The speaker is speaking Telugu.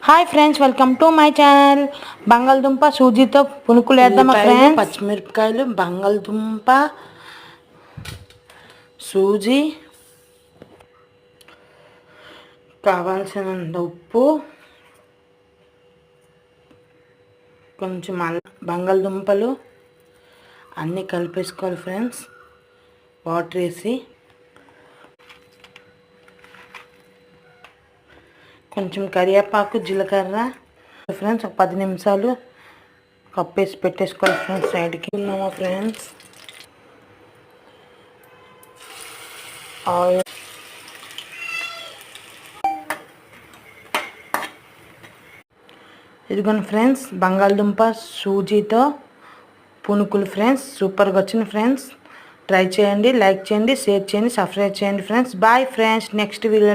Hi friends, welcome to my channel. బంగాళదుంప సూజీతో పునుకులు వేద్దామా ఫ్రెండ్స్? పచ్చిమిరపకాయలు, బంగాళదుంప, సూజీ, కావాల్సినంత ఉప్పు, కొంచెం బంగాళదుంపలు అన్నీ కలిపేసుకోవాలి ఫ్రెండ్స్. వాటర్ వేసి కొంచెం కరివేపాకు, జీలకర్ర ఫ్రెండ్స్ ఒక 10 నిమిషాలు కప్పేసి పెట్టేసుకోవాలి ఫ్రెండ్స్. సైడ్కి ఉన్నామా ఫ్రెండ్స్. ఆయిల్ ఇదిగోండి ఫ్రెండ్స్, బంగాళదుంప సూజీతో పునుకులు ఫ్రెండ్స్. సూపర్గా వచ్చింది ఫ్రెండ్స్. ట్రై చేయండి, లైక్ చేయండి, షేర్ చేయండి, సబ్స్క్రైబ్ చేయండి friends. Bye friends. Next video